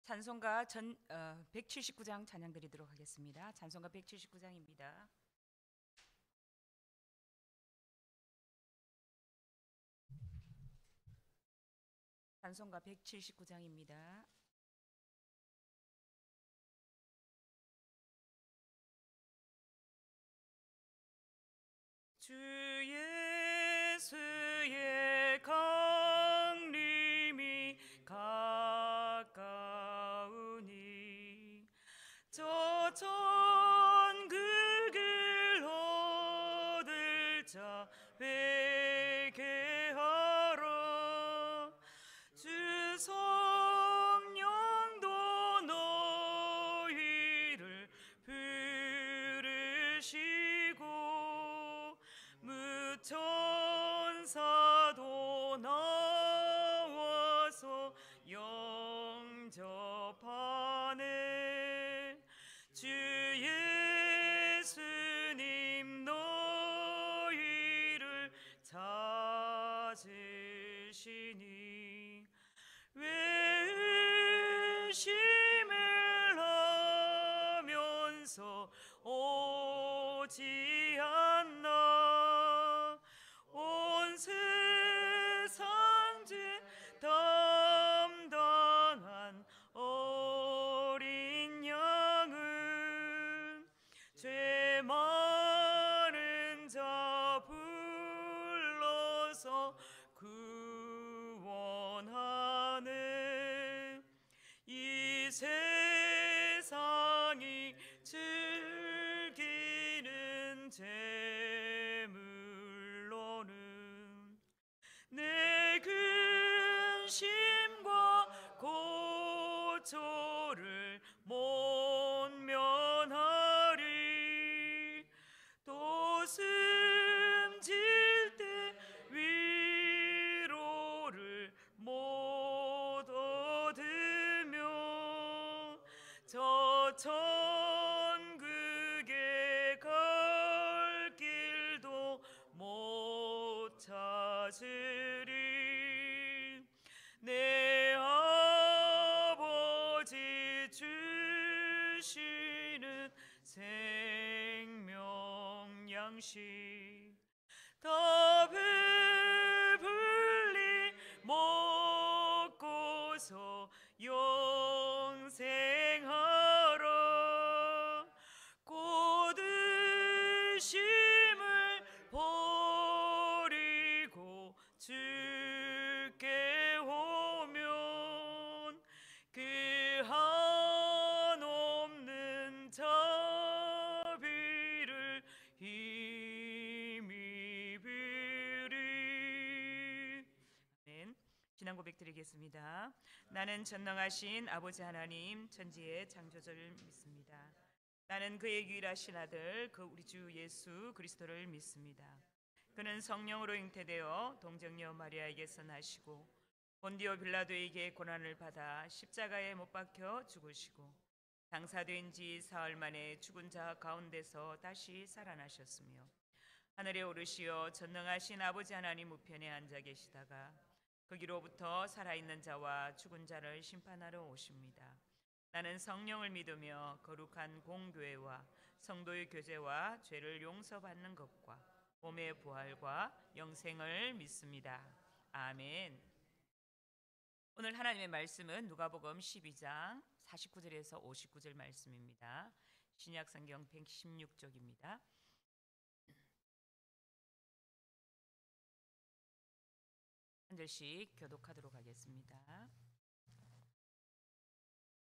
찬송가 179장 찬양 드리도록 하겠습니다. 찬송가 179장입니다. 찬송가 179장입니다. 주 예수의 강림이 가까우니 저 천국을 얻을 자 회개하라. 주 성령도 너희를 부르시고 무천사도 나와서 영접하네. 주 예수님 너희를 찾으시니 외심을 하면서 오지 않나. 온 세상 죄 담당한 어린 양은 죄 많은 자 불러서 구원하네. 이 세상이 즐기는 재물로는 내 근심과 고초를 못 면하리. 또 숨질 때 위로를 못 얻으며 저 천국에 갈 길도 못 찾으리. 내 아버지 주시는 생명 양식 다 배불리 먹고서 영생하라. 고드심을 버리고 주께 오면 그 한없는 자비를 힘입으리. 아멘. 신앙 고백 드리겠습니다. 나는 전능하신 아버지 하나님 천지의 창조주를 믿습니다. 나는 그의 유일하신 아들 그 우리 주 예수 그리스도를 믿습니다. 그는 성령으로 잉태되어 동정녀 마리아에게서 나시고 본디오 빌라도에게 고난을 받아 십자가에 못 박혀 죽으시고 장사된 지 사흘 만에 죽은 자 가운데서 다시 살아나셨으며 하늘에 오르시어 전능하신 아버지 하나님 우편에 앉아 계시다가 거기로부터 살아있는 자와 죽은 자를 심판하러 오십니다. 나는 성령을 믿으며 거룩한 공교회와 성도의 교제와 죄를 용서받는 것과 몸의 부활과 영생을 믿습니다. 아멘. 오늘 하나님의 말씀은 누가복음 12장 49절에서 59절 말씀입니다. 신약성경 116쪽입니다. 한 절씩 교독하도록 하겠습니다.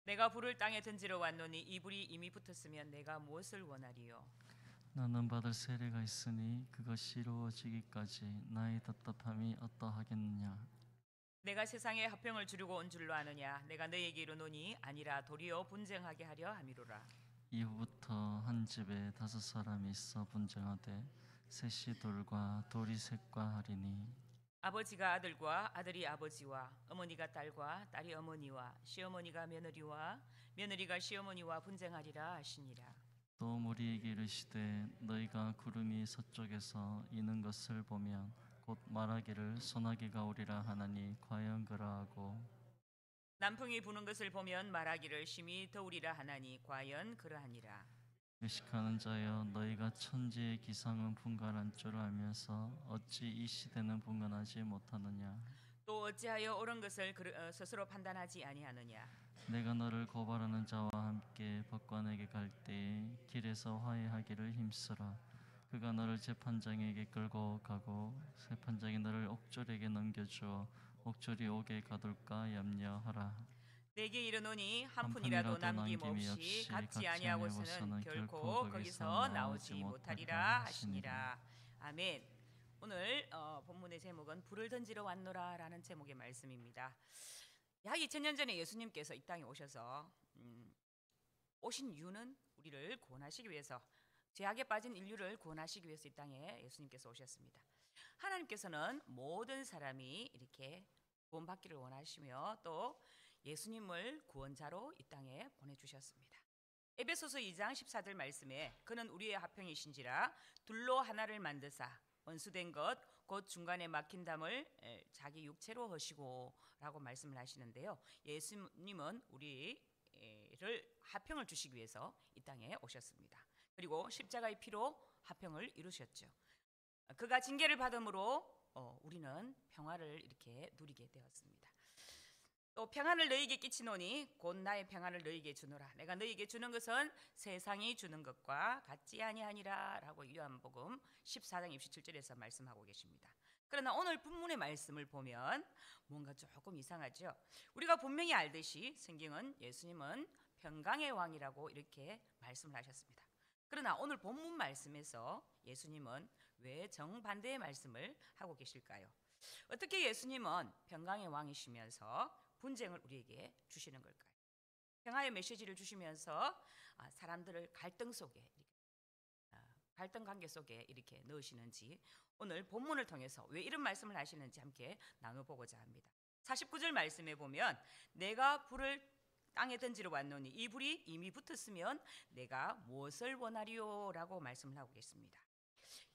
내가 불을 땅에 던지러 왔노니 이 불이 이미 붙었으면 내가 무엇을 원하리요? 나는 받을 세례가 있으니 그것이 이루어지기까지 나의 답답함이 어떠하겠느냐. 내가 세상에 화평을 주려고 온 줄로 아느냐. 내가 너에게 이르노니 아니라 도리어 분쟁하게 하려 함이로라. 이후부터 한 집에 5사람이 있어 분쟁하되 셋이 돌과 돌이 셋과 하리니 아버지가 아들과 아들이 아버지와 어머니가 딸과 딸이 어머니와 시어머니가 며느리와 며느리가 시어머니와 분쟁하리라 하시니라. 또 무리에게 이르시되 너희가 구름이 서쪽에서 이는 것을 보면 곧 말하기를 소나기가 오리라 하나니 과연 그러하고 남풍이 부는 것을 보면 말하기를 심히 더우리라 하나니 과연 그러하니라. 의식하는 자여, 너희가 천지의 기상은 분간한 줄 알면서 어찌 이 시대는 분간하지 못하느냐? 또 어찌하여 옳은 것을 스스로 판단하지 아니하느냐? 내가 너를 고발하는 자와 함께 법관에게 갈 때에 길에서 화해하기를 힘쓰라. 그가 너를 재판장에게 끌고 가고 재판장이 너를 옥졸에게 넘겨주어 옥졸이 옥에 가둘까 염려하라. 내게 이르노니 한 한 푼이라도 푼이라도 남김없이 남김이 갚지 없이 아니하고서는 결코 거기서 나오지 못하리라 하시니라. 아멘. 오늘 본문의 제목은 불을 던지러 왔노라라는 제목의 말씀입니다. 약 2000년 전에 예수님께서 이 땅에 오셔서 오신 이유는 우리를 구원하시기 위해서, 죄악에 빠진 인류를 구원하시기 위해서 이 땅에 예수님께서 오셨습니다. 하나님께서는 모든 사람이 이렇게 구원받기를 원하시며 또 예수님을 구원자로 이 땅에 보내주셨습니다. 에베소서 2장 14절 말씀에 그는 우리의 화평이신지라 둘로 하나를 만드사 원수된 것 곧 중간에 막힌 담을 자기 육체로 하시고 라고 말씀을 하시는데요. 예수님은 우리를 화평을 주시기 위해서 이 땅에 오셨습니다. 그리고 십자가의 피로 화평을 이루셨죠. 그가 징계를 받음으로 우리는 평화를 이렇게 누리게 되었습니다. 또 평안을 너희에게 끼치노니 곧 나의 평안을 너희에게 주노라. 내가 너희에게 주는 것은 세상이 주는 것과 같지 아니하니라 라고 요한복음 14장 27절에서 말씀하고 계십니다. 그러나 오늘 본문의 말씀을 보면 뭔가 조금 이상하죠. 우리가 분명히 알듯이 성경은 예수님은 평강의 왕이라고 이렇게 말씀을 하셨습니다. 그러나 오늘 본문 말씀에서 예수님은 왜 정반대의 말씀을 하고 계실까요? 어떻게 예수님은 평강의 왕이시면서 분쟁을 우리에게 주시는 걸까요? 평화의 메시지를 주시면서 사람들을 갈등 속에, 갈등 관계 속에 이렇게 넣으시는지 오늘 본문을 통해서 왜 이런 말씀을 하시는지 함께 나눠보고자 합니다. 49절 말씀에 보면 내가 불을 땅에 던지러 왔노니 이 불이 이미 붙었으면 내가 무엇을 원하리요? 라고 말씀을 하고 계십니다.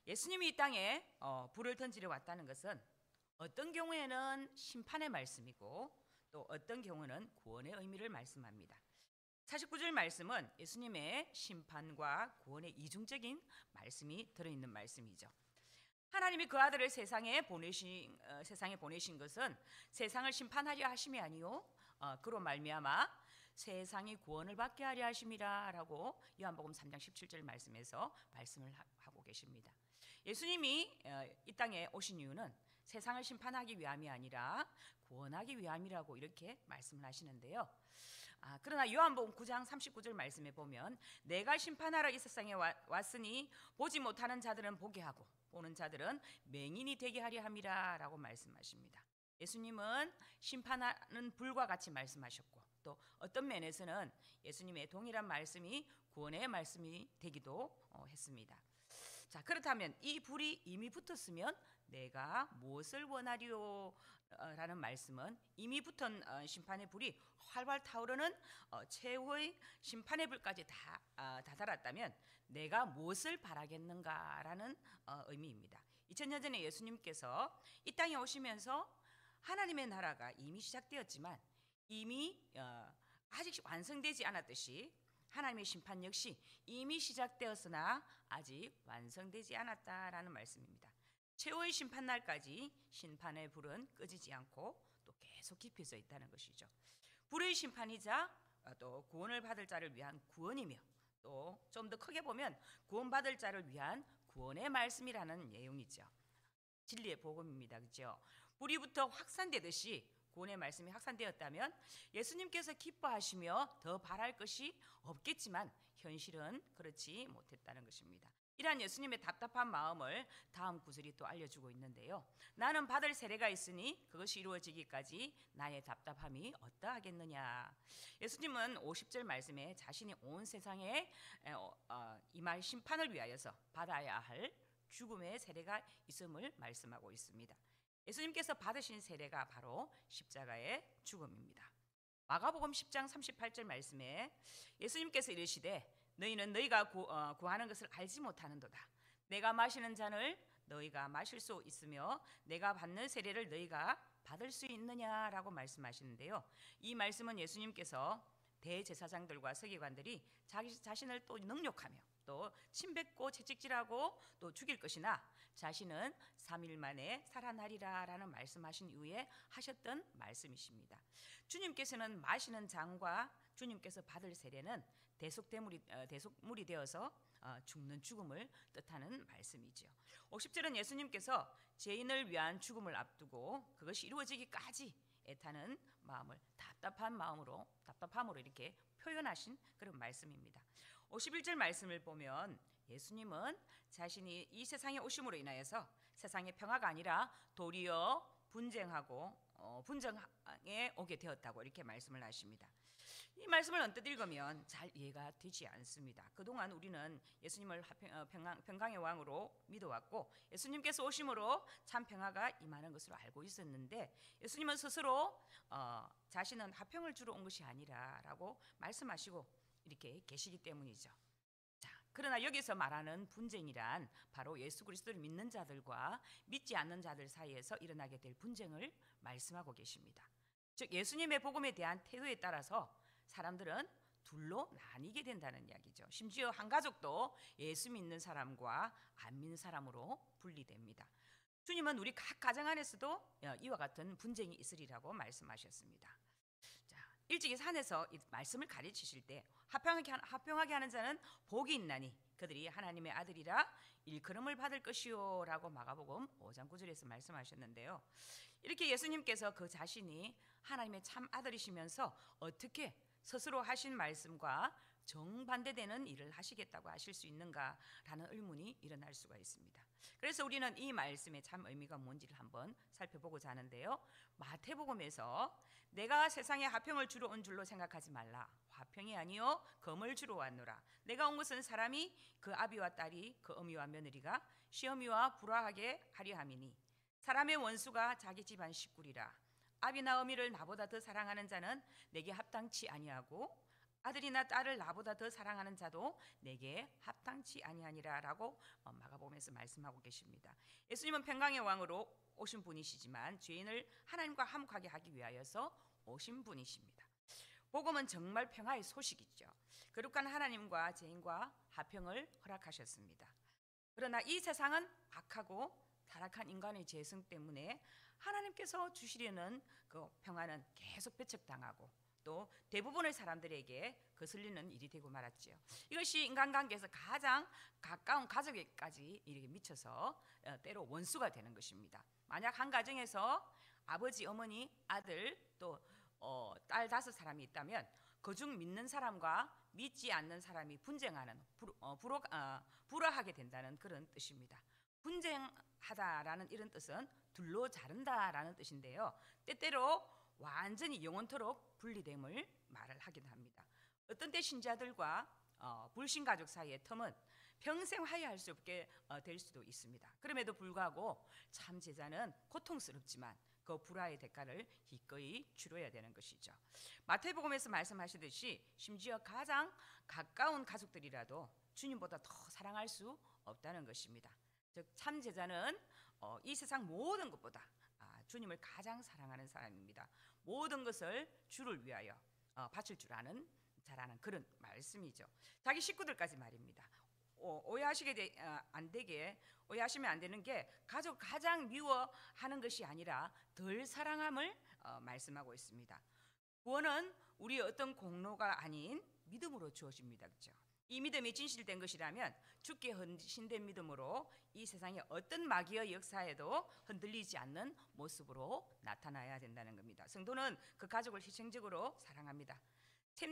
예수님이 이 땅에 불을 던지러 왔다는 것은 어떤 경우에는 심판의 말씀이고 또 어떤 경우는 구원의 의미를 말씀합니다. 49절 말씀은 예수님의 심판과 구원의 이중적인 말씀이 들어있는 말씀이죠. 하나님이 그 아들을 세상에 보내신 것은 세상을 심판하려 하심이 아니요 그로 말미암아 세상이 구원을 받게 하려 하심이라 라고 요한복음 3장 17절 말씀에서 말씀을 하고 계십니다. 예수님이 이 땅에 오신 이유는 세상을 심판하기 위함이 아니라 구원하기 위함이라고 이렇게 말씀을 하시는데요. 그러나 요한복음 9장 39절 말씀에 보면 내가 심판하러 이 세상에 왔으니 보지 못하는 자들은 보게 하고 보는 자들은 맹인이 되게 하려 함이라 라고 말씀하십니다. 예수님은 심판하는 불과 같이 말씀하셨고 또 어떤 면에서는 예수님의 동일한 말씀이 구원의 말씀이 되기도 했습니다. 자, 그렇다면 이 불이 이미 붙었으면 내가 무엇을 원하리요? 라는 말씀은 이미 붙은 심판의 불이 활활 타오르는 최후의 심판의 불까지 다 달았다면 내가 무엇을 바라겠는가라는 의미입니다. 2000년 전에 예수님께서 이 땅에 오시면서 하나님의 나라가 이미 시작되었지만 이미 아직 완성되지 않았듯이 하나님의 심판 역시 이미 시작되었으나 아직 완성되지 않았다라는 말씀입니다. 최후의 심판날까지 심판의 불은 끄지지 않고 또 계속 깊이져 있다는 것이죠. 불의 심판이자 또 구원을 받을 자를 위한 구원이며 또 좀 더 크게 보면 구원받을 자를 위한 구원의 말씀이라는 내용이죠. 진리의 복음입니다. 그렇죠? 불이부터 확산되듯이 구원의 말씀이 확산되었다면 예수님께서 기뻐하시며 더 바랄 것이 없겠지만 현실은 그렇지 못했다는 것입니다. 이러한 예수님의 답답한 마음을 다음 구절이 또 알려주고 있는데요. 나는 받을 세례가 있으니 그것이 이루어지기까지 나의 답답함이 어떠하겠느냐. 예수님은 50절 말씀에 자신이 온 세상에 임할 심판을 위하여서 받아야 할 죽음의 세례가 있음을 말씀하고 있습니다. 예수님께서 받으신 세례가 바로 십자가의 죽음입니다. 마가복음 10장 38절 말씀에 예수님께서 이르시되 너희는 너희가 구하는 것을 알지 못하는도다. 내가 마시는 잔을 너희가 마실 수 있으며 내가 받는 세례를 너희가 받을 수 있느냐라고 말씀하시는데요. 이 말씀은 예수님께서 대제사장들과 서기관들이 자기 자신을 또 능욕하며 또 침뱉고 채찍질하고 또 죽일 것이나 자신은 3일 만에 살아나리라 라는 말씀하신 이후에 하셨던 말씀이십니다. 주님께서는 마시는 잔과 주님께서 받을 세례는 대속물이 되어서 죽는 죽음을 뜻하는 말씀이죠. 50절은 예수님께서 죄인을 위한 죽음을 앞두고 그것이 이루어지기까지 애타는 마음을 답답함으로 이렇게 표현하신 그런 말씀입니다. 51절 말씀을 보면 예수님은 자신이 이 세상에 오심으로 인하여서 세상의 평화가 아니라 도리어 분쟁에 오게 되었다고 이렇게 말씀을 하십니다. 이 말씀을 언뜻 읽으면 잘 이해가 되지 않습니다. 그동안 우리는 예수님을 평강의 왕으로 믿어왔고 예수님께서 오심으로 참 평화가 임하는 것으로 알고 있었는데 예수님은 스스로 자신은 화평을 주러 온 것이 아니라라고 말씀하시고 이렇게 계시기 때문이죠. 자, 그러나 여기서 말하는 분쟁이란 바로 예수 그리스도를 믿는 자들과 믿지 않는 자들 사이에서 일어나게 될 분쟁을 말씀하고 계십니다. 즉 예수님의 복음에 대한 태도에 따라서 사람들은 둘로 나뉘게 된다는 이야기죠. 심지어 한 가족도 예수 믿는 사람과 안 믿는 사람으로 분리됩니다. 주님은 우리 각 가정 안에서도 이와 같은 분쟁이 있으리라고 말씀하셨습니다. 자, 일찍이 산에서 이 말씀을 가르치실 때 화평하게 하는 자는 복이 있나니 그들이 하나님의 아들이라 일컬음을 받을 것이요 라고 마가복음 5장 9절에서 말씀하셨는데요. 이렇게 예수님께서 그 자신이 하나님의 참 아들이시면서 어떻게 스스로 하신 말씀과 정반대되는 일을 하시겠다고 하실 수 있는가라는 의문이 일어날 수가 있습니다. 그래서 우리는 이 말씀의 참 의미가 뭔지를 한번 살펴보고자 하는데요. 마태복음에서 내가 세상에 화평을 주러 온 줄로 생각하지 말라. 화평이 아니요 검을 주러 왔노라. 내가 온 것은 사람이 그 아비와 딸이 그 어미와 며느리가 시어미와 불화하게 하려 함이니 사람의 원수가 자기 집안 식구리라. 아비나 어미를 나보다 더 사랑하는 자는 내게 합당치 아니하고 아들이나 딸을 나보다 더 사랑하는 자도 내게 합당치 아니하니라라고 마가복음에서 말씀하고 계십니다. 예수님은 평강의 왕으로 오신 분이시지만 죄인을 하나님과 화목하게 하기 위하여서 오신 분이십니다. 복음은 정말 평화의 소식이죠. 거룩한 하나님과 죄인과 화평을 허락하셨습니다. 그러나 이 세상은 악하고 타락한 인간의 죄성 때문에 하나님께서 주시려는 그 평화는 계속 배척당하고 또 대부분의 사람들에게 거슬리는 일이 되고 말았지요. 이것이 인간관계에서 가장 가까운 가족에까지 이렇게 미쳐서 때로 원수가 되는 것입니다. 만약 한 가정에서 아버지, 어머니, 아들 또 딸 5사람이 있다면 그중 믿는 사람과 믿지 않는 사람이 분쟁하는 불화하게 된다는 그런 뜻입니다. 분쟁하다라는 이런 뜻은 둘로 자른다라는 뜻인데요. 때때로 완전히 영원토록 분리됨을 말을 하기도 합니다. 어떤 때 신자들과 불신 가족 사이의 텀은 평생 화해할 수 없게 될 수도 있습니다. 그럼에도 불구하고 참 제자는 고통스럽지만 그 불화의 대가를 기꺼이 치러야 되는 것이죠. 마태복음에서 말씀하시듯이 심지어 가장 가까운 가족들이라도 주님보다 더 사랑할 수 없다는 것입니다. 즉 참 제자는 이 세상 모든 것보다 주님을 가장 사랑하는 사람입니다. 모든 것을 주를 위하여 바칠 줄 아는 자라는 그런 말씀이죠. 자기 식구들까지 말입니다. 오해하시면 안 되는 게 가족 가장 미워하는 것이 아니라 덜 사랑함을 말씀하고 있습니다. 구원은 우리의 어떤 공로가 아닌 믿음으로 주어집니다. 그렇죠? 이 믿음이 진실된 것이라면 주께 헌신된 믿음으로 이 세상의 어떤 마귀의 역사에도 흔들리지 않는 모습으로 나타나야 된다는 겁니다. 성도는 그 가족을 희생적으로 사랑합니다.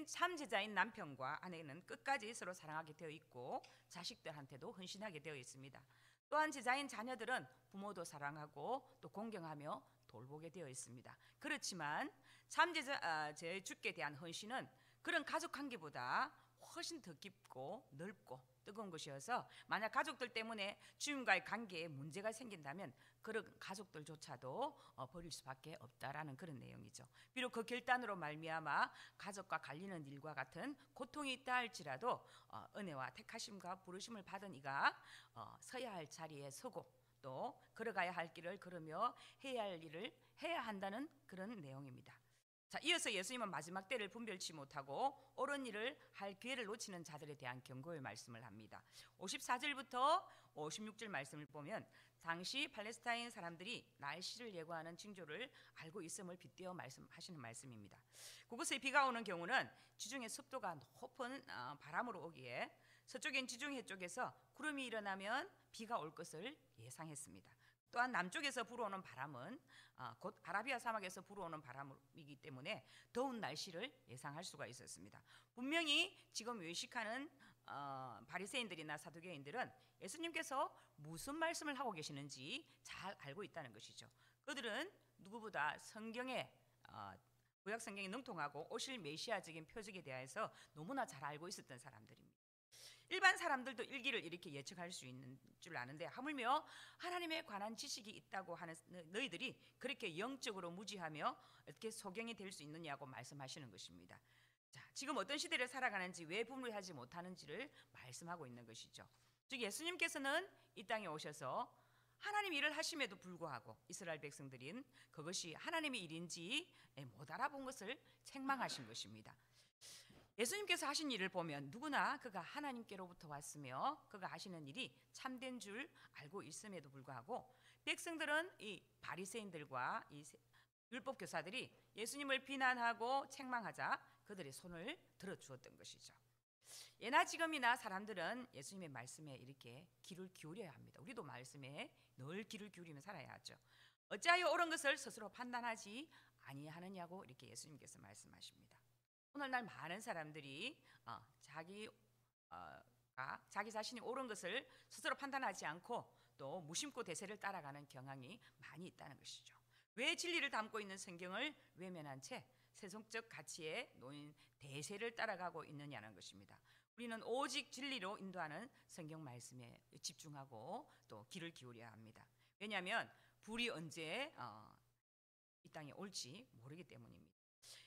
참 제자인 남편과 아내는 끝까지 서로 사랑하게 되어 있고 자식들한테도 헌신하게 되어 있습니다. 또한 제자인 자녀들은 부모도 사랑하고 또 공경하며 돌보게 되어 있습니다. 그렇지만 참 제자 제 주께 대한 헌신은 그런 가족 관계보다 훨씬 더 깊고 넓고 뜨거운 것이어서 만약 가족들 때문에 주님과의 관계에 문제가 생긴다면 그런 가족들조차도 버릴 수밖에 없다라는 그런 내용이죠. 비록 그 결단으로 말미암아 가족과 갈리는 일과 같은 고통이 있다 할지라도 은혜와 택하심과 부르심을 받은 이가 서야 할 자리에 서고 또 걸어가야 할 길을 걸으며 해야 할 일을 해야 한다는 그런 내용입니다. 자, 이어서 예수님은 마지막 때를 분별치 못하고 옳은 일을 할 기회를 놓치는 자들에 대한 경고의 말씀을 합니다. 54절부터 56절 말씀을 보면 당시 팔레스타인 사람들이 날씨를 예고하는 징조를 알고 있음을 빗대어 말씀하시는 말씀입니다. 그곳에 비가 오는 경우는 지중해 습도가 높은 바람으로 오기에 서쪽인 지중해 쪽에서 구름이 일어나면 비가 올 것을 예상했습니다. 또한 남쪽에서 불어오는 바람은 곧 아라비아 사막에서 불어오는 바람이기 때문에 더운 날씨를 예상할 수가 있었습니다. 분명히 지금 외식하는 바리새인들이나 사두개인들은 예수님께서 무슨 말씀을 하고 계시는지 잘 알고 있다는 것이죠. 그들은 누구보다 성경에 구약 성경이 능통하고 오실 메시아적인 표적에 대해서 너무나 잘 알고 있었던 사람들입니다. 일반 사람들도 일기를 이렇게 예측할 수 있는 줄 아는데 하물며 하나님에 관한 지식이 있다고 하는 너희들이 그렇게 영적으로 무지하며 어떻게 소경이 될 수 있느냐고 말씀하시는 것입니다. 자, 지금 어떤 시대를 살아가는지 왜 분별하지 못하는지를 말씀하고 있는 것이죠. 즉 예수님께서는 이 땅에 오셔서 하나님 일을 하심에도 불구하고 이스라엘 백성들인 그것이 하나님의 일인지 못 알아본 것을 책망하신 것입니다. 예수님께서 하신 일을 보면 누구나 그가 하나님께로부터 왔으며 그가 하시는 일이 참된 줄 알고 있음에도 불구하고 백성들은 이 바리새인들과 이 율법 교사들이 예수님을 비난하고 책망하자 그들의 손을 들어주었던 것이죠. 예나 지금이나 사람들은 예수님의 말씀에 이렇게 귀를 기울여야 합니다. 우리도 말씀에 늘 귀를 기울이며 살아야 하죠. 어찌하여 옳은 것을 스스로 판단하지 아니하느냐고 이렇게 예수님께서 말씀하십니다. 오늘날 많은 사람들이 자기 자신이 옳은 것을 스스로 판단하지 않고 또 무심코 대세를 따라가는 경향이 많이 있다는 것이죠. 왜 진리를 담고 있는 성경을 외면한 채 세속적 가치에 놓인 대세를 따라가고 있느냐는 것입니다. 우리는 오직 진리로 인도하는 성경 말씀에 집중하고 또 귀를 기울여야 합니다. 왜냐하면 불이 언제 이 땅에 올지 모르기 때문입니다.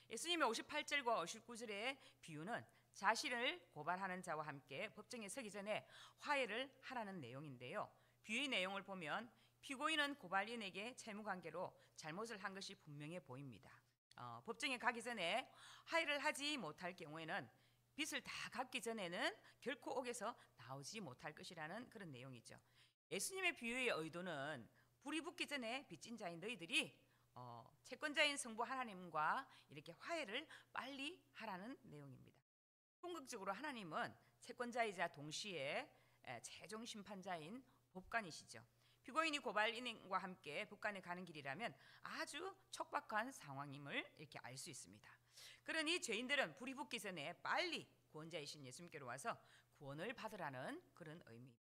예수님의 58절과 59절의 비유는 자신을 고발하는 자와 함께 법정에 서기 전에 화해를 하라는 내용인데요. 비유의 내용을 보면 피고인은 고발인에게 채무관계로 잘못을 한 것이 분명해 보입니다. 법정에 가기 전에 화해를 하지 못할 경우에는 빚을 다 갚기 전에는 결코 옥에서 나오지 못할 것이라는 그런 내용이죠. 예수님의 비유의 의도는 불이 붙기 전에 빚진 자인 너희들이 채권자인 성부 하나님과 이렇게 화해를 빨리 하라는 내용입니다. 궁극적으로 하나님은 채권자이자 동시에 최종 심판자인 법관이시죠. 피고인이 고발인과 함께 법관에 가는 길이라면 아주 촉박한 상황임을 이렇게 알 수 있습니다. 그러니 죄인들은 불이 붙기 전에 빨리 구원자이신 예수님께로 와서 구원을 받으라는 그런 의미입니다.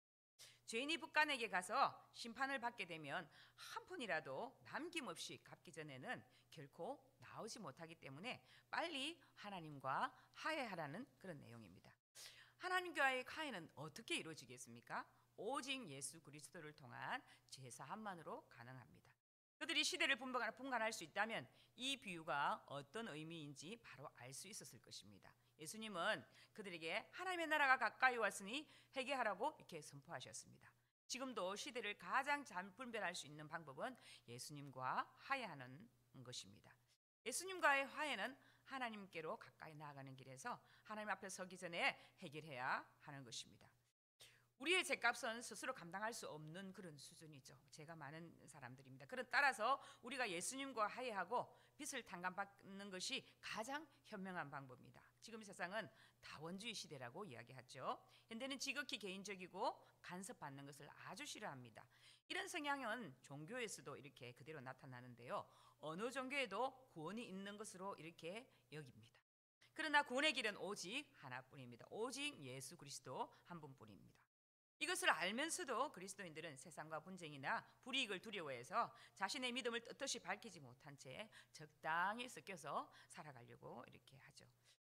죄인이 법관에게 가서 심판을 받게 되면 한 푼이라도 남김없이 갚기 전에는 결코 나오지 못하기 때문에 빨리 하나님과 화해하라는 그런 내용입니다. 하나님과의 화해는 어떻게 이루어지겠습니까? 오직 예수 그리스도를 통한 제사함만으로 가능합니다. 그들이 시대를 분간할 수 있다면 이 비유가 어떤 의미인지 바로 알 수 있었을 것입니다. 예수님은 그들에게 하나님의 나라가 가까이 왔으니 회개하라고 이렇게 선포하셨습니다. 지금도 시대를 가장 잘 분별할 수 있는 방법은 예수님과 화해하는 것입니다. 예수님과의 화해는 하나님께로 가까이 나아가는 길에서 하나님 앞에 서기 전에 해결해야 하는 것입니다. 우리의 죄값은 스스로 감당할 수 없는 그런 수준이죠. 죄가 많은 사람들입니다. 따라서 우리가 예수님과 화해하고 빚을 탕감받는 것이 가장 현명한 방법입니다. 지금 세상은 다원주의 시대라고 이야기하죠. 현대는 지극히 개인적이고 간섭받는 것을 아주 싫어합니다. 이런 성향은 종교에서도 이렇게 그대로 나타나는데요. 어느 종교에도 구원이 있는 것으로 이렇게 여깁니다. 그러나 구원의 길은 오직 하나뿐입니다. 오직 예수 그리스도 한 분뿐입니다. 이것을 알면서도 그리스도인들은 세상과 분쟁이나 불이익을 두려워해서 자신의 믿음을 떳떳이 밝히지 못한 채 적당히 섞여서 살아가려고 이렇게 하죠.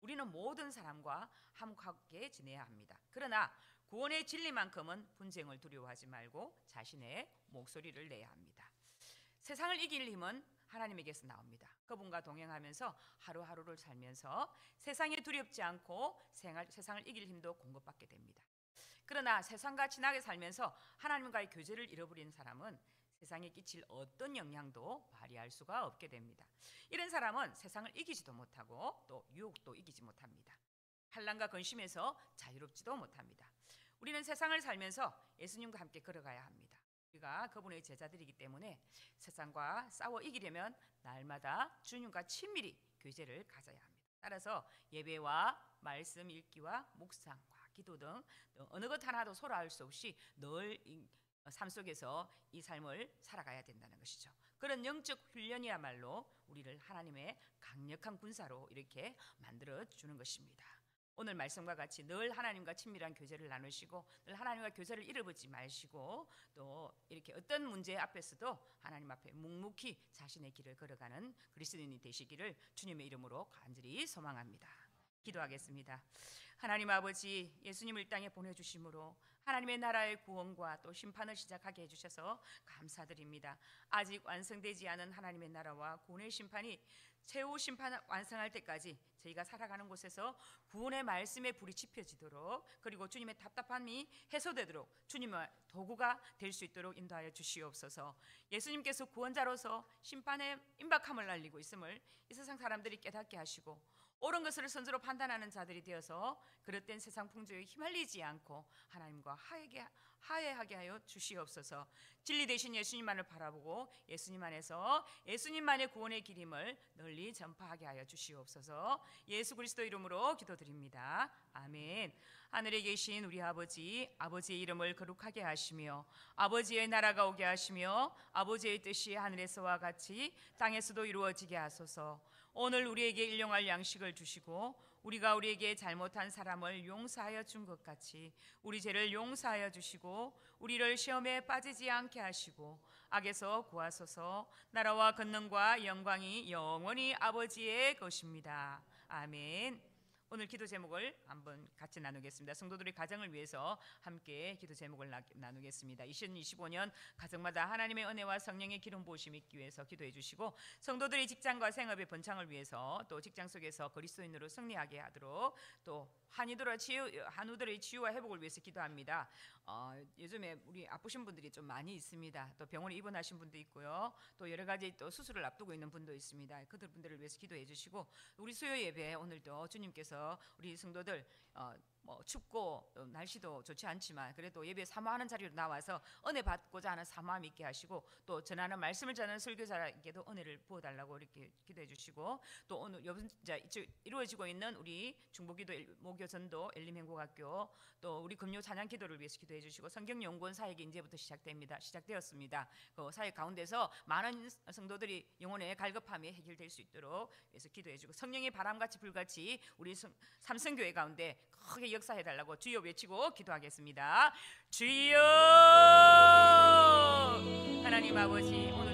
우리는 모든 사람과 화목하게 지내야 합니다. 그러나 구원의 진리만큼은 분쟁을 두려워하지 말고 자신의 목소리를 내야 합니다. 세상을 이길 힘은 하나님에게서 나옵니다. 그분과 동행하면서 하루하루를 살면서 세상에 두렵지 않고 세상을 이길 힘도 공급받게 됩니다. 그러나 세상과 친하게 살면서 하나님과의 교제를 잃어버린 사람은 세상에 끼칠 어떤 영향도 발휘할 수가 없게 됩니다. 이런 사람은 세상을 이기지도 못하고 또 유혹도 이기지 못합니다. 환난과 근심에서 자유롭지도 못합니다. 우리는 세상을 살면서 예수님과 함께 걸어가야 합니다. 우리가 그분의 제자들이기 때문에 세상과 싸워 이기려면 날마다 주님과 친밀히 교제를 가져야 합니다. 따라서 예배와 말씀 읽기와 묵상과 기도 등 어느 것 하나도 소홀할 수 없이 늘 삶 속에서 이 삶을 살아가야 된다는 것이죠. 그런 영적 훈련이야말로 우리를 하나님의 강력한 군사로 이렇게 만들어 주는 것입니다. 오늘 말씀과 같이 늘 하나님과 친밀한 교제를 나누시고 늘 하나님과 교제를 잃어버리지 마시고 또 이렇게 어떤 문제 앞에서도 하나님 앞에 묵묵히 자신의 길을 걸어가는 그리스도인이 되시기를 주님의 이름으로 간절히 소망합니다. 기도하겠습니다. 하나님 아버지, 예수님을 이 땅에 보내주심으로 하나님의 나라의 구원과 또 심판을 시작하게 해주셔서 감사드립니다. 아직 완성되지 않은 하나님의 나라와 구원의 심판이 최후 심판 완성할 때까지 저희가 살아가는 곳에서 구원의 말씀의 불이 지펴지도록, 그리고 주님의 답답함이 해소되도록 주님의 도구가 될 수 있도록 인도하여 주시옵소서. 예수님께서 구원자로서 심판의 임박함을 알리고 있음을 이 세상 사람들이 깨닫게 하시고 옳은 것을 선지로 판단하는 자들이 되어서 그릇된 세상 풍조에 휘말리지 않고 하나님과 화해하게 하여 주시옵소서. 진리 되신 예수님만을 바라보고 예수님 안에서 예수님만의 구원의 길임을 널리 전파하게 하여 주시옵소서. 예수 그리스도 이름으로 기도드립니다. 아멘. 하늘에 계신 우리 아버지, 아버지의 이름을 거룩하게 하시며 아버지의 나라가 오게 하시며 아버지의 뜻이 하늘에서와 같이 땅에서도 이루어지게 하소서. 오늘 우리에게 일용할 양식을 주시고 우리가 우리에게 잘못한 사람을 용서하여 준 것 같이 우리 죄를 용서하여 주시고 우리를 시험에 빠지지 않게 하시고 악에서 구하소서. 나라와 권능과 영광이 영원히 아버지의 것입니다. 아멘. 오늘 기도 제목을 한번 같이 나누겠습니다. 성도들의 가정을 위해서 함께 기도 제목을 나누겠습니다. 2025년 가정마다 하나님의 은혜와 성령의 기름 부으심 있기 위해서 기도해 주시고, 성도들의 직장과 생업의 번창을 위해서 또 직장 속에서 그리스도인으로 승리하게 하도록, 또 한우들의 치유와 회복을 위해서 기도합니다. 요즘에 우리 아프신 분들이 좀 많이 있습니다. 또 병원에 입원하신 분도 있고요. 또 여러 가지 또 수술을 앞두고 있는 분도 있습니다. 그들 분들을 위해서 기도해 주시고, 우리 수요 예배 오늘도 주님께서 우리 성도들 춥고 날씨도 좋지 않지만 그래도 예배 사모하는 자리로 나와서 은혜 받고자 하는 사모함 있게 하시고, 또 전하는 말씀을 전하는 설교자에게도 은혜를 부어달라고 이렇게 기도해 주시고, 또 오늘 이루어지고 있는 우리 중보기도 모교전도 엘림행복학교, 또 우리 금요 찬양 기도를 위해서 기도해 주시고, 성경연구원 사역이 이제부터 시작되었습니다. 그 사역 가운데서 많은 성도들이 영혼의 갈급함이 해결될 수 있도록 위해서 기도해 주고, 성령의 바람같이 불같이 우리 삼성교회 가운데 크게 역사해달라고 주여 외치고 기도하겠습니다. 주여. 하나님 아버지, 오늘